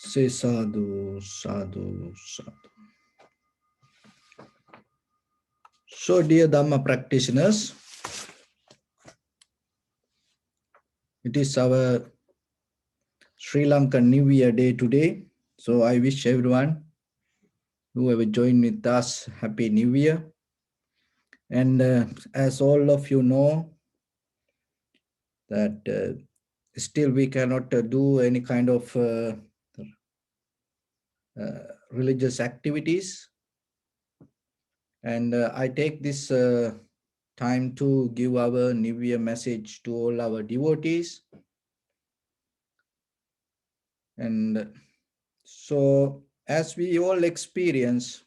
Say sadhu, sadhu, sadhu. So, dear Dharma practitioners, it is our SriLankan New Year day today. So, I wish everyone who have joined with us Happy New Year. And as all of you know, that still we cannot do any kind of religious activities. And I take this time to give our New Year message to all our devotees. And so, as we all experience,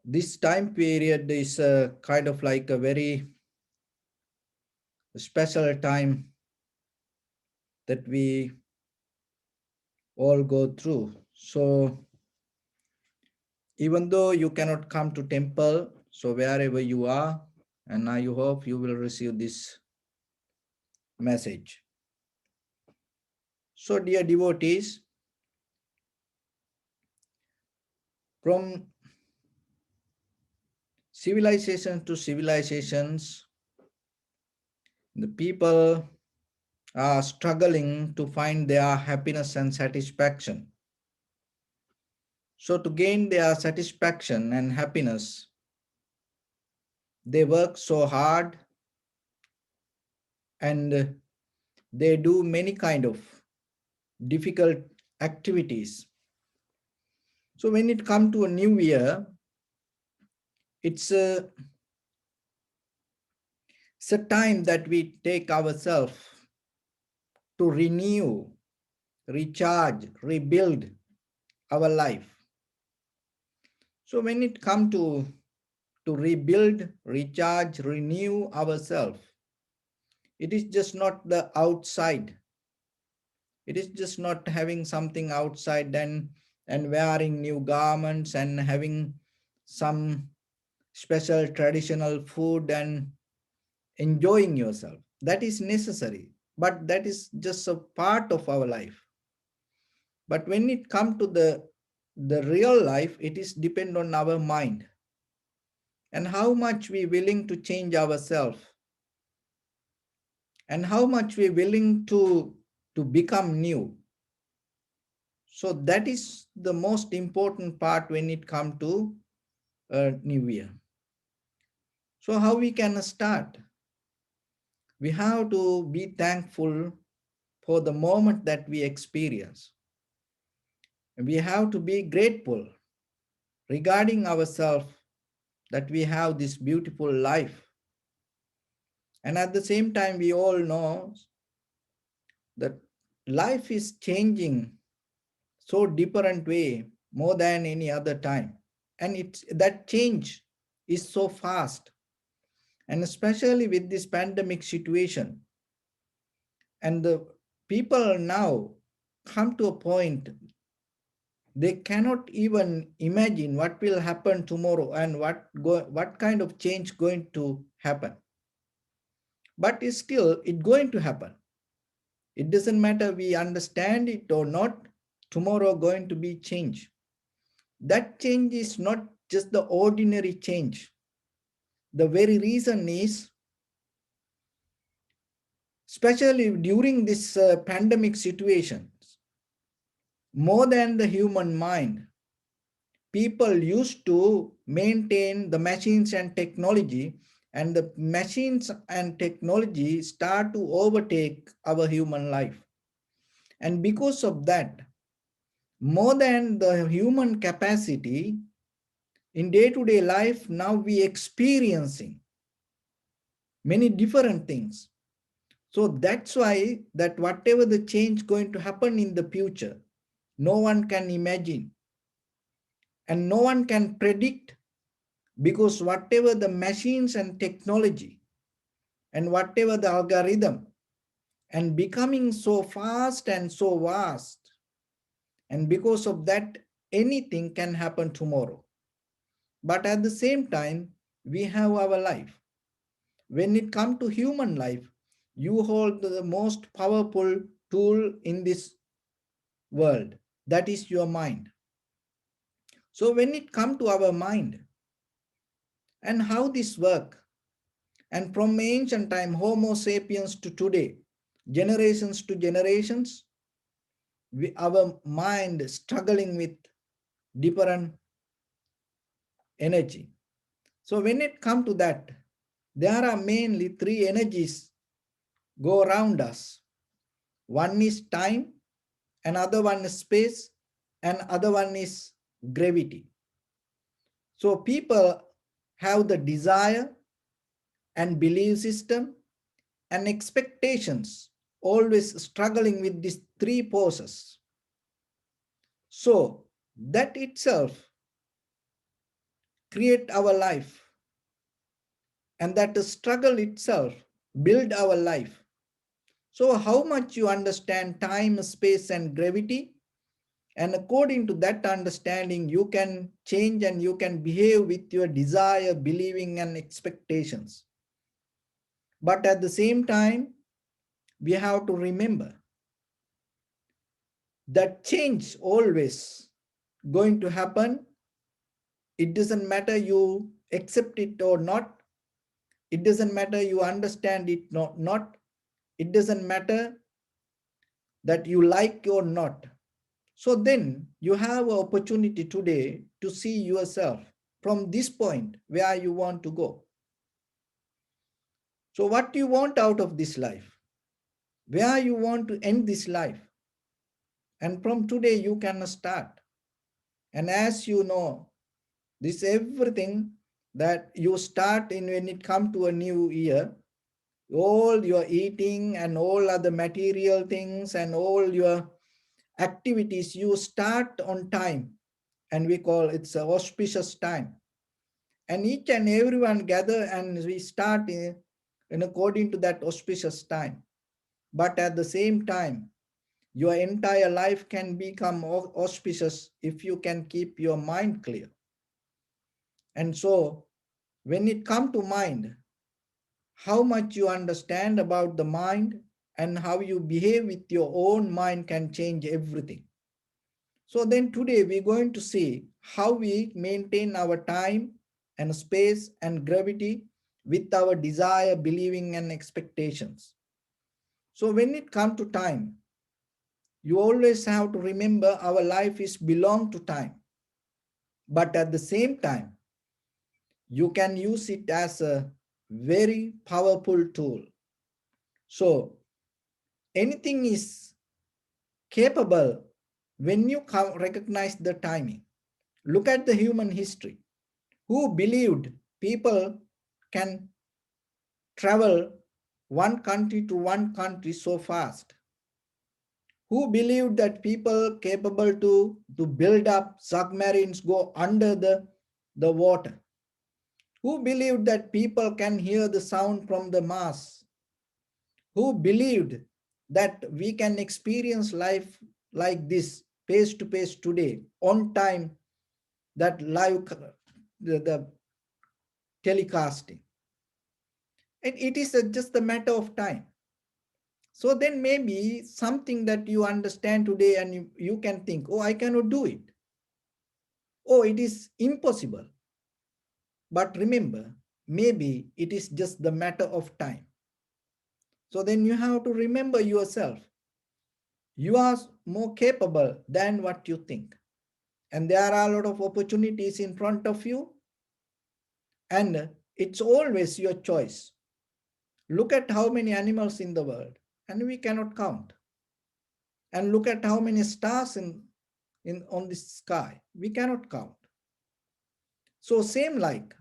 this time period is kind of like a very special time that we all go through. So, even though you cannot come to temple, so wherever you are, and I hope you will receive this message. So, dear devotees, from civilization to civilizations, the people are struggling to find their happiness and satisfaction. So to gain their satisfaction and happiness, they work so hard and they do many kind of difficult activities. So when it comes to a new year, it's a time that we take ourselves to renew, recharge, rebuild our life. So when it comes to rebuild, recharge, renew ourselves, it is just not the outside. It is just not having something outside and wearing new garments and having some special traditional food and enjoying yourself. That is necessary, but that is just a part of our life. But when it comes to the real life, it is depend on our mind and how much we willing to change ourselves and how much we willing to become new. So that is the most important part when it comes to New Year. So how we can start? We have to be thankful for the moment that we experience. We have to be grateful regarding ourselves that we have this beautiful life. And at the same time, we all know that life is changing so different way more than any other time. And it's that change is so fast. And especially with this pandemic situation, and the people now come to a point they cannot even imagine what will happen tomorrow and what kind of change going to happen. But it's still it's going to happen. It doesn't matter we understand it or not, tomorrow going to be change. That change is not just the ordinary change. The very reason is, especially during this pandemic situation, more than the human mind, people used to maintain the machines and technology, and the machines and technology start to overtake our human life. And because of that, more than the human capacity in day-to-day life, now we experiencing many different things. So that's why that whatever the change going to happen in the future, no one can imagine and no one can predict, because whatever the machines and technology and whatever the algorithm and becoming so fast and so vast, and because of that anything can happen tomorrow. But at the same time we have our life. When it comes to human life, you hold the most powerful tool in this world. That is your mind. So when it comes to our mind and how this work, and from ancient time, Homo sapiens to today, generations to generations, our mind struggling with different energy. So when it comes to that, there are mainly three energies go around us. One is time, another one is space, and other one is gravity. So people have the desire and belief system and expectations, always struggling with these three forces. So that itself create our life, and that struggle itself build our life. So how much you understand time, space, and gravity, and according to that understanding, you can change and you can behave with your desire, believing, and expectations. But at the same time, we have to remember that change always going to happen. It doesn't matter you accept it or not. It doesn't matter you understand it or not. It doesn't matter that you like or not. So then you have an opportunity today to see yourself from this point where you want to go. So what do you want out of this life? Where you want to end this life? And from today you can start. And as you know, this everything that you start in when it comes to a new year, all your eating and all other material things and all your activities, you start on time. And we call it's an auspicious time. And each and everyone gather and we start in according to that auspicious time. But at the same time, your entire life can become auspicious if you can keep your mind clear. And so when it comes to mind, how much you understand about the mind and how you behave with your own mind can change everything. So then today we're going to see how we maintain our time and space and gravity with our desire, believing, and expectations. So when it comes to time, you always have to remember our life is belong to time. But at the same time, you can use it as a very powerful tool. So anything is capable when you recognize the timing. Look at the human history. Who believed people can travel one country to one country so fast? Who believed that people capable to build up submarines go under the water? Who believed that people can hear the sound from the Mars? Who believed that we can experience life like this face to face today on time, that live the telecasting? And it is just a matter of time. So then maybe something that you understand today and you can think, oh, I cannot do it. Oh, it is impossible. But remember, maybe it is just the matter of time. So then you have to remember yourself. You are more capable than what you think. And there are a lot of opportunities in front of you. And it's always your choice. Look at how many animals in the world, and we cannot count. And look at how many stars on the sky, we cannot count. So same like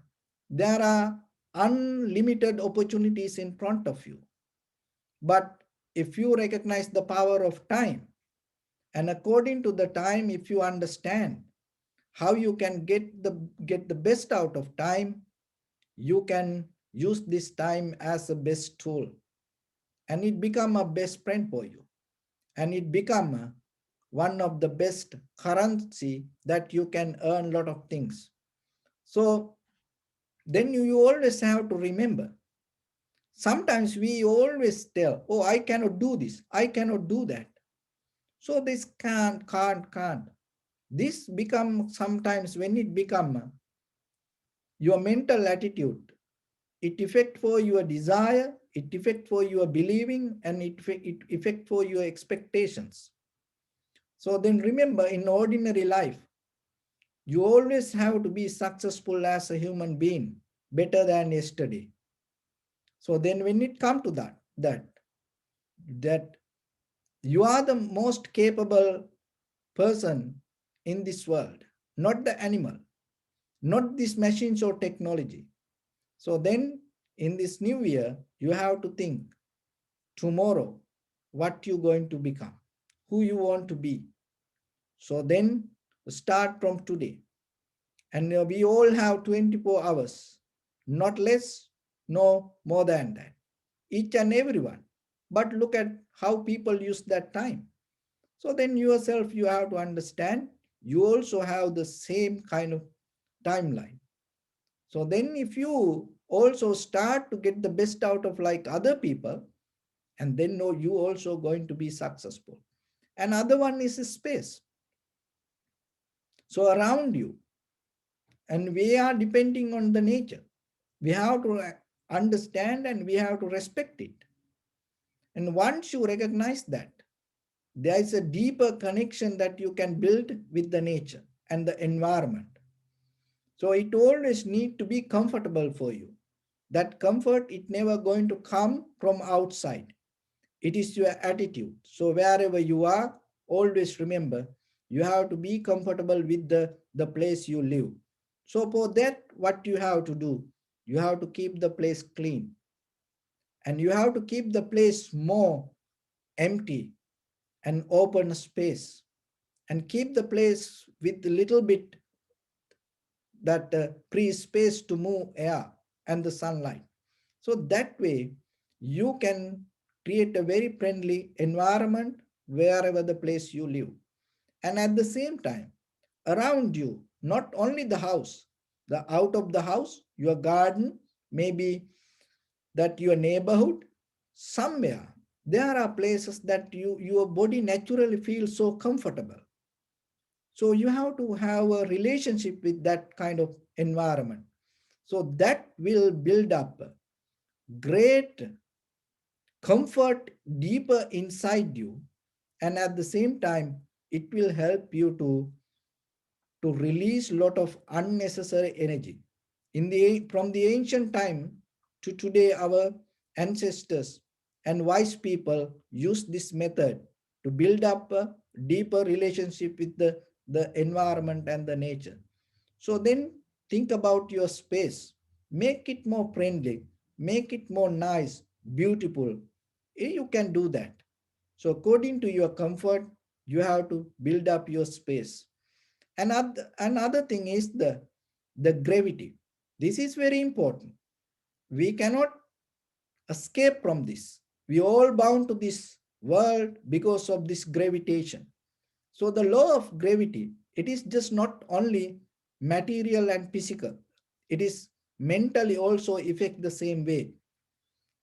there are unlimited opportunities in front of you. But if you recognize the power of time, and according to the time, if you understand how you can get the best out of time, you can use this time as a best tool, and it become a best friend for you, and it become one of the best currency that you can earn a lot of things. So then you always have to remember Sometimes we always tell, oh, I cannot do this, I cannot do that. So this can't. This become sometimes when it become your mental attitude, it affect for your desire, it affect for your believing, and it affect for your expectations. So then remember, in ordinary life, you always have to be successful as a human being, better than yesterday. So then when it come to that you are the most capable person in this world, not the animal, not these machines or technology. So then in this new year, you have to think tomorrow what you're going to become, who you want to be. So then start from today. And we all have 24 hours, not less, no more than that. Each and everyone. But look at how people use that time. So then yourself, you have to understand, you also have the same kind of timeline. So then if you also start to get the best out of like other people, and then know you also going to be successful. Another one is space. So around you, and we are depending on the nature. We have to understand and we have to respect it. And once you recognize that, there is a deeper connection that you can build with the nature and the environment. So it always need to be comfortable for you. That comfort, it never going to come from outside. It is your attitude. So wherever you are, always remember, you have to be comfortable with the place you live. So for that, what you have to do, you have to keep the place clean. And you have to keep the place more empty and open space. And keep the place with a little bit that free space to move air and the sunlight. So that way, you can create a very friendly environment wherever the place you live. And at the same time, around you, not only the house, the out of the house, your garden, maybe that your neighborhood, somewhere, there are places that your body naturally feels so comfortable. So you have to have a relationship with that kind of environment. So that will build up great comfort deeper inside you, and at the same time it will help you to release a lot of unnecessary energy. From the ancient time to today, our ancestors and wise people use this method to build up a deeper relationship with the environment and the nature. So then think about your space, make it more friendly, make it more nice, beautiful. You can do that. So according to your comfort, you have to build up your space. Another thing is the gravity. This is very important. We cannot escape from this. We all bound to this world because of this gravitation. So the law of gravity, it is just not only material and physical. It is mentally also affect the same way.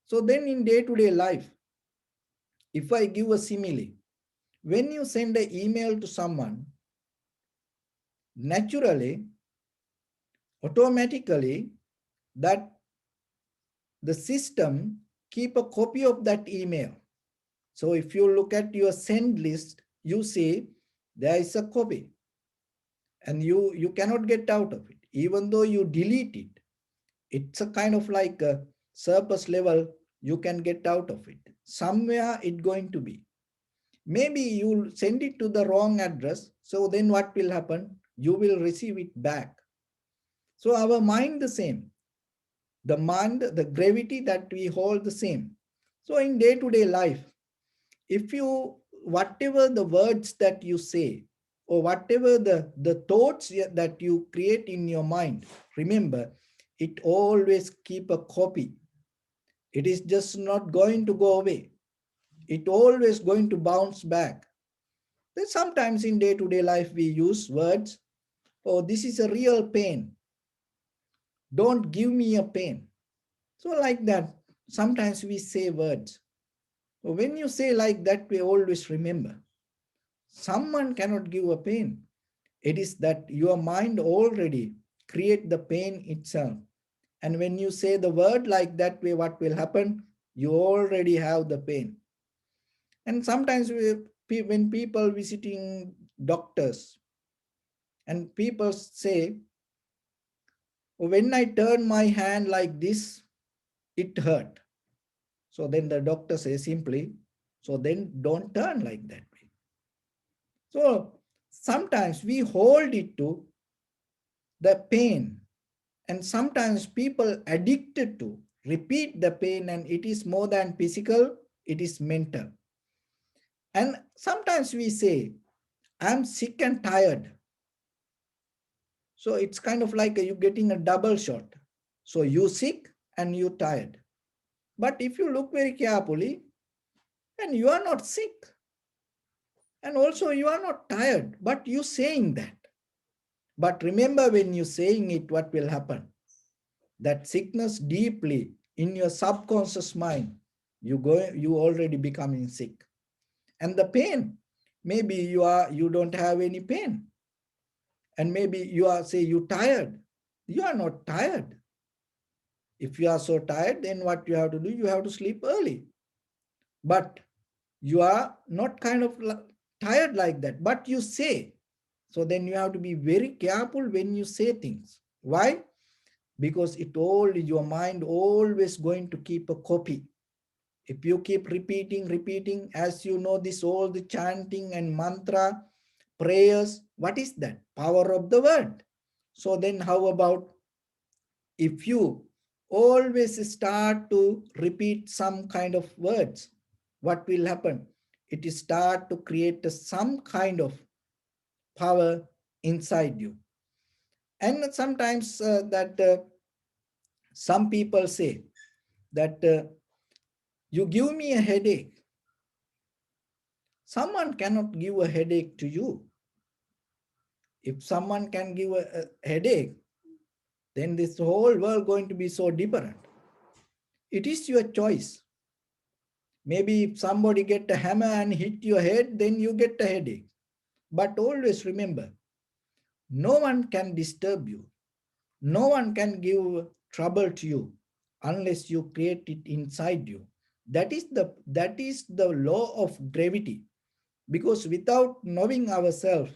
So then in day-to-day life, if I give a simile, when you send an email to someone, naturally, automatically, that the system keep a copy of that email. So if you look at your send list, you see there is a copy and you cannot get out of it. Even though you delete it, it's a kind of like a surface level, you can get out of it. Somewhere it's going to be. Maybe you'll send it to the wrong address. So then what will happen? You will receive it back. So our mind the same. The mind, the gravity that we hold the same. So in day-to-day life, if you, whatever the words that you say, or whatever the thoughts that you create in your mind, remember, it always keep a copy. It is just not going to go away. It always going to bounce back. Then sometimes in day-to-day life, we use words, oh, this is a real pain. Don't give me a pain. So like that, sometimes we say words. When you say like that, we always remember. Someone cannot give a pain. It is that your mind already create the pain itself. And when you say the word like that way, what will happen? You already have the pain. And sometimes when people visiting doctors and people say, when I turn my hand like this, it hurt. So then the doctor says simply, so then don't turn like that way. So sometimes we hold it to the pain, and sometimes people addicted to repeat the pain, and it is more than physical, it is mental. And sometimes we say, I'm sick and tired. So it's kind of like you getting a double shot. So you sick and you tired. But if you look very carefully, and you are not sick, and also you are not tired, but you saying that. But remember, when you saying it, what will happen? That sickness deeply in your subconscious mind, you already becoming sick. And the pain, maybe you don't have any pain. And maybe you are say you tired. You are not tired. If you are so tired, then what you have to do? You have to sleep early. But you are not kind of tired like that, but you say. So then you have to be very careful when you say things. Why? Because your mind always going to keep a copy. If you keep repeating, as you know, this all the chanting and mantra, prayers, what is that? Power of the word. So then how about if you always start to repeat some kind of words, what will happen? It is start to create some kind of power inside you. And sometimes some people say that you give me a headache. Someone cannot give a headache to you. If someone can give a headache, then this whole world going to be so different. It is your choice. Maybe if somebody get a hammer and hit your head, then you get a headache. But always remember, no one can disturb you. No one can give trouble to you unless you create it inside you. That is the law of gravity. Because without knowing ourselves,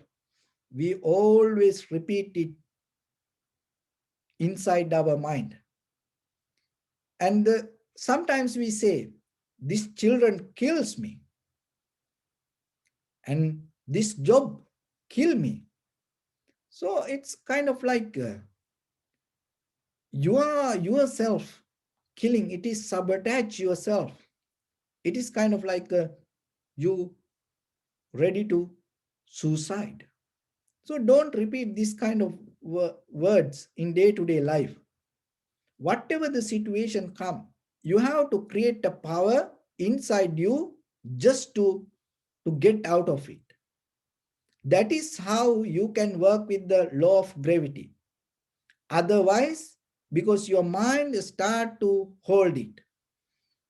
we always repeat it inside our mind. And sometimes we say, this children kills me, and this job kill me. So it's kind of like you are yourself killing. It is sabotage yourself. It is kind of like you ready to suicide. So don't repeat this kind of words in day-to-day life. Whatever the situation come, you have to create a power inside you just to get out of it. That is how you can work with the law of gravity. Otherwise, because your mind start to hold it.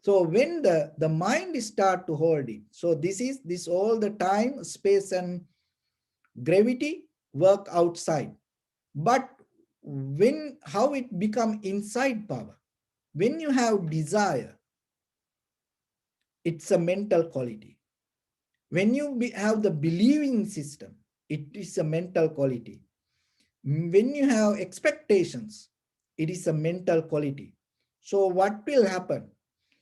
So when the mind start to hold it, so this all the time, space and gravity work outside. But how it become inside power? When you have desire, it's a mental quality. When you have the believing system, it is a mental quality. When you have expectations, it is a mental quality. So what will happen?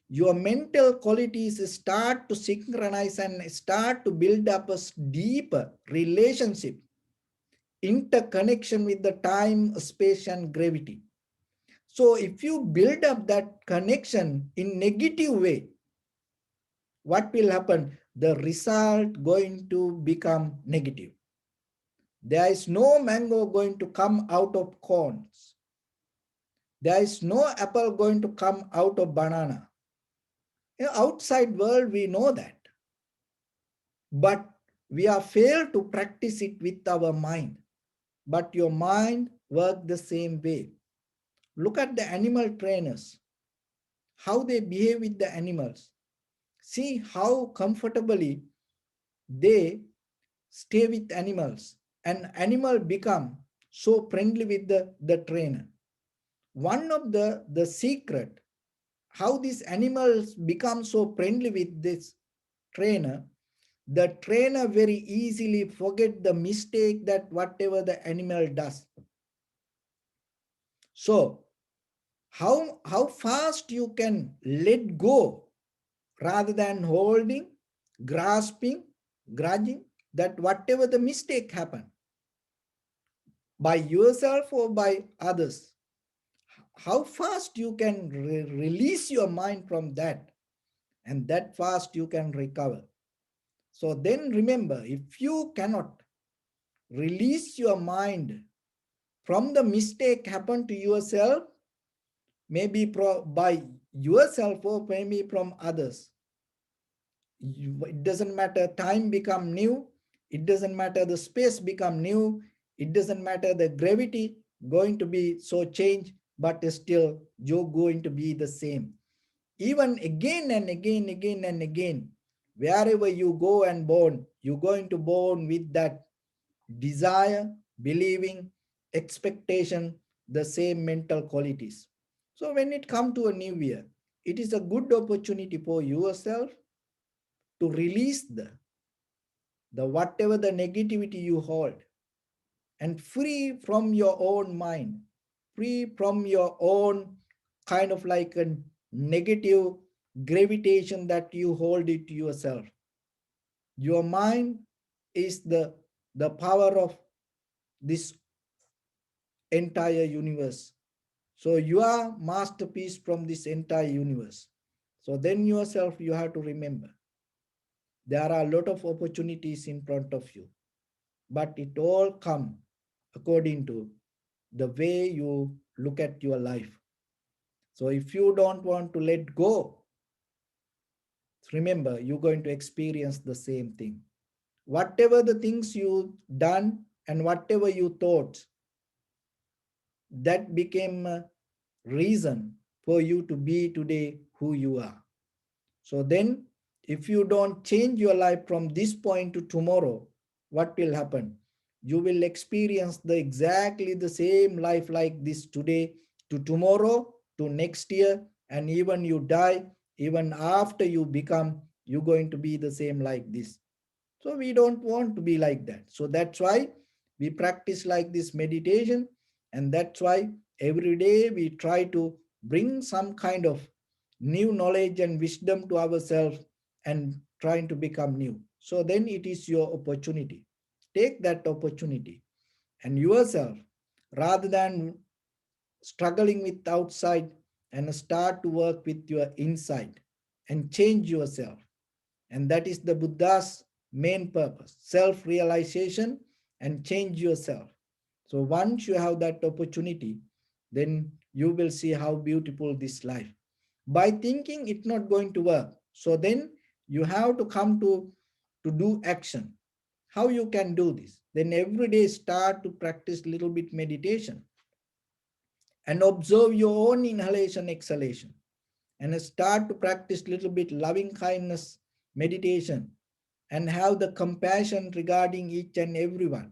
Your mental qualities start to synchronize and start to build up a deeper relationship, interconnection with the time, space, and gravity. So if you build up that connection in negative way, what will happen? The result going to become negative. There is no mango going to come out of corns. There is no apple going to come out of banana. In outside world, we know that. But we are failed to practice it with our mind. But your mind works the same way. Look at the animal trainers. how they behave with the animals. See how comfortably they stay with animals, and animal become so friendly with the trainer. One of the secret how these animals become so friendly with this trainer, the trainer very easily forget the mistake that whatever the animal does. So how fast you can let go rather than holding, grasping, grudging, that whatever the mistake happen by yourself or by others, how fast you can release your mind from that, and that fast you can recover. So then remember, if you cannot release your mind from the mistake happened to yourself, maybe by yourself or maybe from others, it doesn't matter, time become new, it doesn't matter the space become new, it doesn't matter the gravity going to be so changed, but still you're going to be the same. Even again and again, again and again, wherever you go and born, you're going to born with that desire, believing, expectation, the same mental qualities. So when it comes to a new year, it is a good opportunity for yourself to release the whatever the negativity you hold, and free from your own mind, free from your own kind of like a negative gravitation that you hold it to yourself. Your mind is the power of this entire universe. So you are masterpiece from this entire universe. So then yourself you have to remember there are a lot of opportunities in front of you, but it all come according to the way you look at your life. So if you don't want to let go, remember you're going to experience the same thing. Whatever the things you done and whatever you thought, that became a reason for you to be today who you are. So then if you don't change your life from this point to tomorrow, what will happen? You will experience the exactly the same life like this today to tomorrow to next year, and even you die, even after you become, you're going to be the same like this. So we don't want to be like that. So that's why we practice like this meditation, and that's why every day we try to bring some kind of new knowledge and wisdom to ourselves and trying to become new. So then it is your opportunity. Take that opportunity and yourself, rather than struggling with outside, and start to work with your inside and change yourself. And that is the Buddha's main purpose, self-realization and change yourself. So once you have that opportunity, then you will see how beautiful this life. By thinking it's not going to work, so then you have to come to do action. How you can do this? Then every day start to practice little bit meditation and observe your own inhalation, exhalation, and start to practice little bit loving kindness meditation, and have the compassion regarding each and everyone,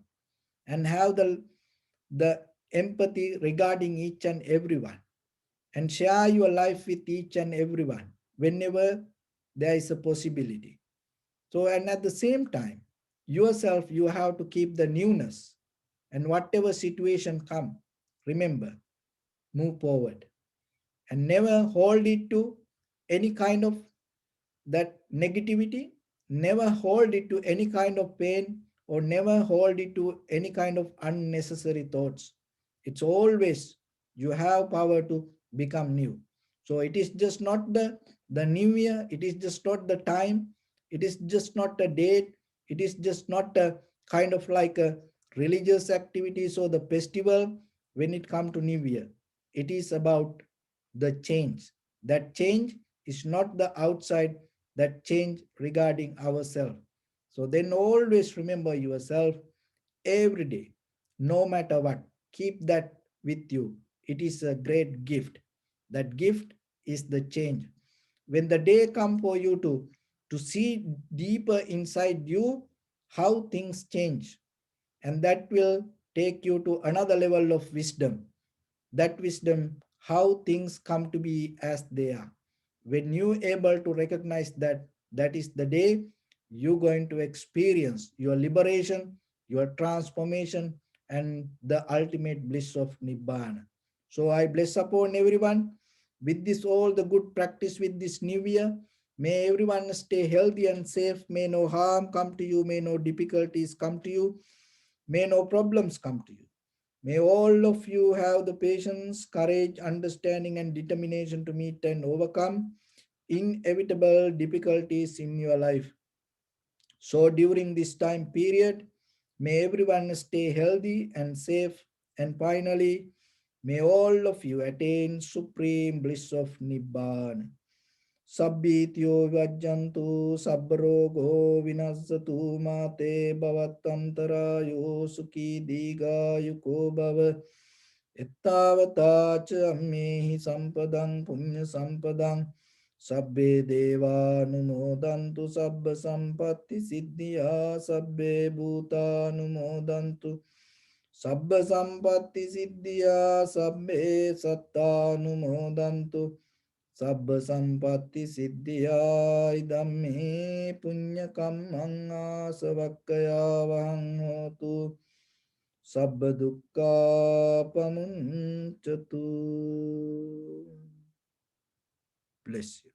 and have the empathy regarding each and everyone, and share your life with each and everyone whenever there is a possibility. So, and at the same time, yourself, you have to keep the newness, and whatever situation come, remember, move forward and never hold it to any kind of that negativity, never hold it to any kind of pain, or never hold it to any kind of unnecessary thoughts. It's always you have power to become new. So it is just not the new year, it is just not the time, it is just not a date, it is just not a kind of like a religious activities or the festival. When it comes to new year, it is about the change. That change is not the outside, that change regarding ourselves. So then always remember yourself every day, no matter what. Keep that with you. It is a great gift. That gift is the change. When the day come for you to see deeper inside you how things change, and that will take you to another level of wisdom. That wisdom, how things come to be as they are. When you able to recognize that, that is the day you're going to experience your liberation, your transformation, and the ultimate bliss of Nibbana. So I bless upon everyone with this all the good practice with this new year. May everyone stay healthy and safe. May no harm come to you. May no difficulties come to you. May no problems come to you. May all of you have the patience, courage, understanding, and determination to meet and overcome inevitable difficulties in your life. So during this time period, may everyone stay healthy and safe. And finally, may all of you attain supreme bliss of Nibbana. Sabbityo vajjantu sabbarogo vinassatu mate bhavattantarayo sukhi digayuko bhava ettavata ca ammehi sampadang punya sampadang sabbe devanumodantu sabba sampatti siddhya sabbe bhutanumodantu sabba sampatti siddhya sabbe sattanumodantu Sabba sampatti siddhya idammi punya kammang asavakkaya vahang hotu sabba dukkha pamuncatu. Bless you.